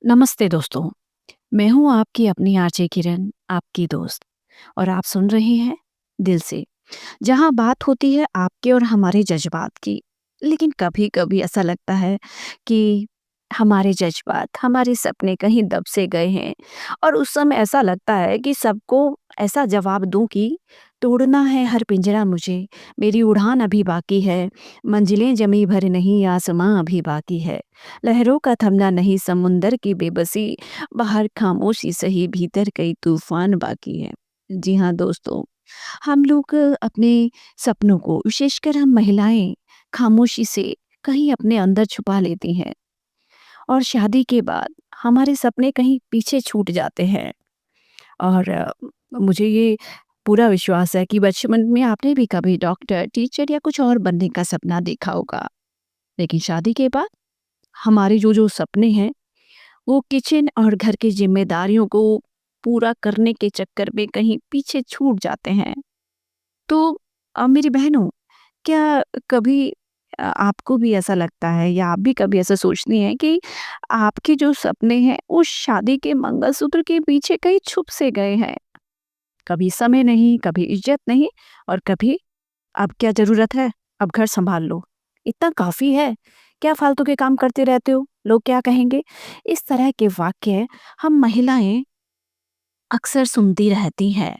नमस्ते दोस्तों। मैं हूँ आपकी अपनी आरजे किरण, आपकी दोस्त। और आप सुन रहे हैं दिल से, जहाँ बात होती है आपके और हमारे जज्बात की। लेकिन कभी कभी ऐसा लगता है कि हमारे जज्बात, हमारे सपने कहीं दब से गए हैं। और उस समय ऐसा लगता है कि सबको ऐसा जवाब दूं कि तोड़ना है हर पिंजरा मुझे, मेरी उड़ान अभी बाकी है, मंजिलें जमी भर नहीं, आसमां अभी बाकी है, लहरों का थमना नहीं, समुंदर की बेबसी, बाहर खामोशी सही, भीतर कई तूफान बाकी है। जी हाँ दोस्तों, हम लोग अपने सपनों को, विशेषकर हम महिलाएं, खामोशी से कहीं अपने अंदर छुपा लेती हैं। और शादी के बाद हमारे सपने कहीं पीछे छूट जाते हैं। और मुझे ये पूरा विश्वास है कि बचपन में आपने भी कभी डॉक्टर, टीचर या कुछ और बनने का सपना देखा होगा। लेकिन शादी के बाद हमारे जो जो सपने हैं, वो किचन और घर की जिम्मेदारियों को पूरा करने के चक्कर में कहीं पीछे छूट जाते हैं। तो मेरी बहनों, क्या कभी आपको भी ऐसा लगता है या आप भी कभी ऐसा सोचती हैं कि आपके जो सपने हैं उस शादी के मंगलसूत्र के पीछे कहीं छुप से गए हैं? कभी समय नहीं, कभी इज्जत नहीं, और कभी अब क्या ज़रूरत है, अब घर सँभाल लो, इतना काफ़ी है, क्या फालतू के काम करते रहते हो, लोग क्या कहेंगे? इस तरह के वाक्य हम महिलाएँ अक्सर सुनती रहती हैं,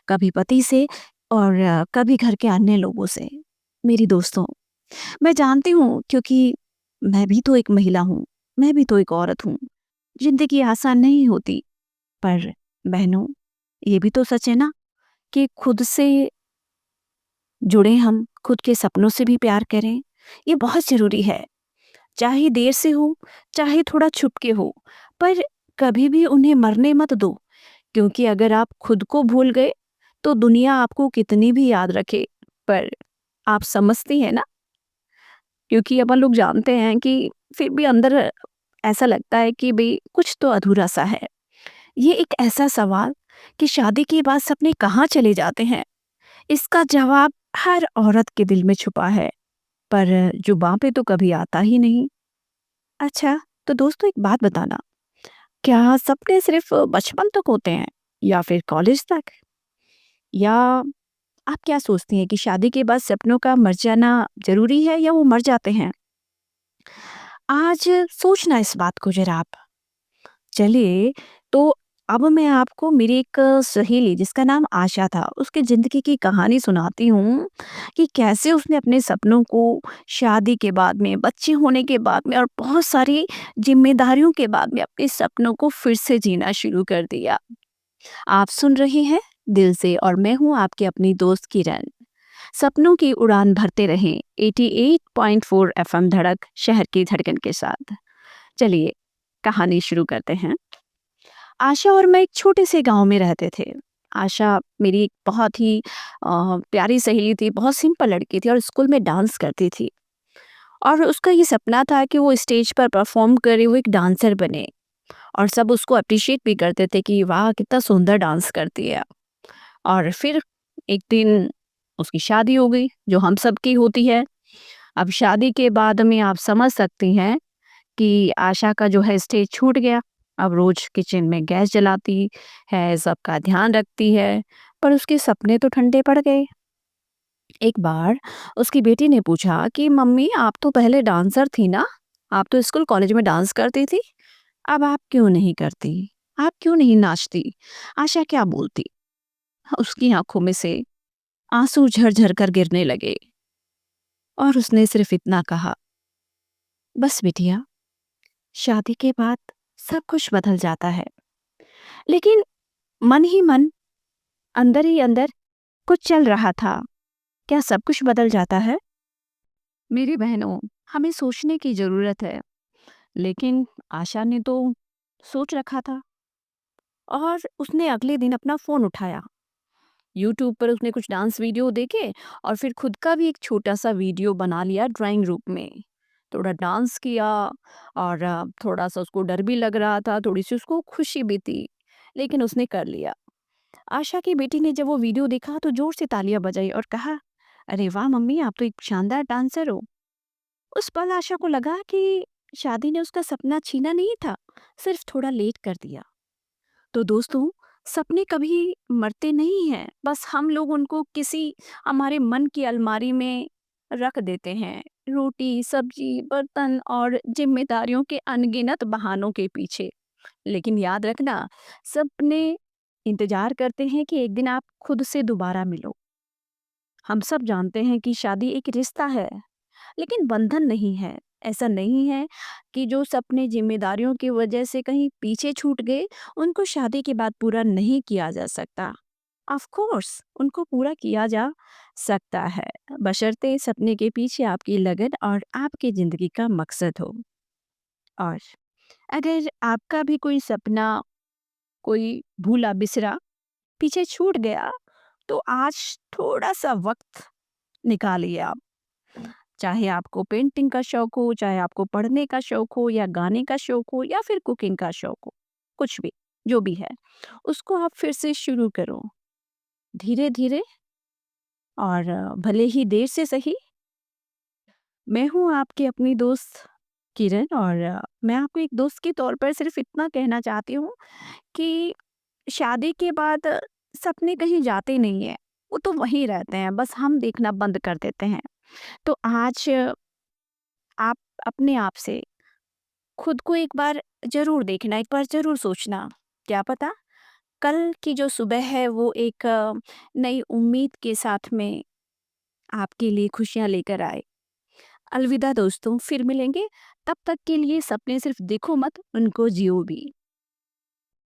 कभी पति से और कभी घर के अन्य लोगों से। मेरी दोस्तों, मैं जानती हूँ, क्योंकि मैं भी तो एक महिला हूँ, मैं भी तो एक औरत हूँ। ज़िंदगी आसान नहीं होती, पर बहनों, ये भी तो सच है ना कि खुद से जुड़े हम, खुद के सपनों से भी प्यार करें। ये बहुत ज़रूरी है, चाहे देर से हो, चाहे थोड़ा छुप के हो, पर कभी भी उन्हें मरने मत दो। क्योंकि अगर आप खुद को भूल गए, तो दुनिया आपको कितनी भी याद रखे, पर आप समझती हैं ना, क्योंकि अपन लोग जानते हैं कि फिर भी अंदर ऐसा लगता है कि भई कुछ तो अधूरा-सा है। ये एक ऐसा सवाल कि शादी के बाद सपने कहाँ चले जाते हैं, इसका जवाब हर औरत के दिल में छुपा है, पर जुबां पे तो कभी आता ही नहीं। अच्छा, तो दोस्तों एक बात बताना, क्या सपने सिर्फ़ बचपन तक होते हैं या फिर कॉलेज तक? या आप क्या सोचती हैं कि शादी के बाद सपनों का मर जाना ज़रूरी है या वो मर जाते हैं? आज सोचना इस बात को ज़रा आप। चलिए, तो अब मैं आपको मेरी एक सहेली जिसका नाम आशा था, उसकी ज़िंदगी की कहानी सुनाती हूँ कि कैसे उसने अपने सपनों को शादी के बाद में, बच्चे होने के बाद में और बहुत सारी ज़िम्मेदारियों के बाद में अपने सपनों को फिर से जीना शुरू कर दिया। आप सुन रहे हैं दिल से, और मैं हूँ आपकी अपनी दोस्त किरण। सपनों की उड़ान भरते रहें 88.4 एफएम धड़क, शहर की धड़कन के साथ। चलिए, कहानी शुरू करते हैं। आशा और मैं एक छोटे से गांव में रहते थे। आशा मेरी एक बहुत ही प्यारी सहेली थी, बहुत सिंपल लड़की थी और स्कूल में डांस करती थी। और उसका ये सपना था कि वो स्टेज पर परफॉर्म करे, वो एक डांसर बने। और सब उसको अप्रिशिएट भी करते थे कि वाह, कितना सुंदर डांस करती है। और फिर एक दिन उसकी शादी हो गई, जो हम सबकी होती है। अब शादी के बाद में आप समझ सकती हैं कि आशा का जो है स्टेज छूट गया। अब रोज किचन में गैस जलाती है, सबका ध्यान रखती है, पर उसके सपने तो ठंडे पड़ गए। एक बार उसकी बेटी ने पूछा कि मम्मी, आप तो पहले डांसर थी ना, आप तो स्कूल कॉलेज में डांस करती थी, अब आप क्यों नहीं करती, आप क्यों नहीं नाचती? आशा क्या बोलती? उसकी आंखों में से आंसू झरझर कर गिरने लगे और उसने सिर्फ इतना कहा, बस बिटिया, शादी के बाद सब कुछ बदल जाता है। लेकिन मन ही मन, अंदर ही अंदर कुछ चल रहा था, क्या सब कुछ बदल जाता है? मेरी बहनों, हमें सोचने की जरूरत है। लेकिन आशा ने तो सोच रखा था, और उसने अगले दिन अपना फोन उठाया, यूट्यूब पर उसने कुछ डांस वीडियो देखे और फिर खुद का भी एक छोटा सा वीडियो बना लिया ड्राइंग रूम में। थोड़ा डांस किया, और थोड़ा सा उसको डर भी लग रहा था, थोड़ी सी उसको खुशी भी थी, लेकिन उसने कर लिया। आशा की बेटी ने जब वो वीडियो देखा तो जोर से तालियां बजाई और कहा, अरे वाह मम्मी, आप तो एक शानदार डांसर हो। उस पल आशा को लगा कि शादी ने उसका सपना छीना नहीं था, सिर्फ थोड़ा लेट कर दिया। तो दोस्तों, सपने कभी मरते नहीं हैं, बस हम लोग उनको किसी हमारे मन की अलमारी में रख देते हैं, रोटी, सब्जी, बर्तन और जिम्मेदारियों के अनगिनत बहानों के पीछे। लेकिन याद रखना, सपने इंतजार करते हैं कि एक दिन आप खुद से दोबारा मिलो। हम सब जानते हैं कि शादी एक रिश्ता है, लेकिन बंधन नहीं है। ऐसा नहीं है कि जो सपने जिम्मेदारियों की वजह से कहीं पीछे छूट गए, उनको शादी के बाद पूरा नहीं किया जा सकता। ऑफ कोर्स उनको पूरा किया जा सकता है, बशर्ते सपने के पीछे आपकी लगन और आपकी ज़िंदगी का मकसद हो। और अगर आपका भी कोई सपना, कोई भूला-बिसरा पीछे छूट गया, तो आज थोड़ा-सा वक़्त निकालिए आप। चाहे आपको पेंटिंग का शौक हो, चाहे आपको पढ़ने का शौक हो या गाने का शौक हो या फिर कुकिंग का शौक हो, कुछ भी, जो भी है, उसको आप फिर से शुरू करो, धीरे-धीरे और भले ही देर से सही। मैं हूँ आपकी अपनी दोस्त किरण, और मैं आपको एक दोस्त के तौर पर सिर्फ़ इतना कहना चाहती हूँ कि शादी के बाद सपने कहीं जाते नहीं हैं, वो तो वहीं रहते हैं, बस हम देखना बंद कर देते हैं। तो आज आप अपने आप से खुद को एक बार ज़रूर देखना, एक बार ज़रूर सोचना, क्या पता कल की जो सुबह है वो एक नई उम्मीद के साथ में आपके लिए खुशियाँ लेकर आए। अलविदा दोस्तों, फिर मिलेंगे, तब तक के लिए सपने सिर्फ देखो मत, उनको जियो भी।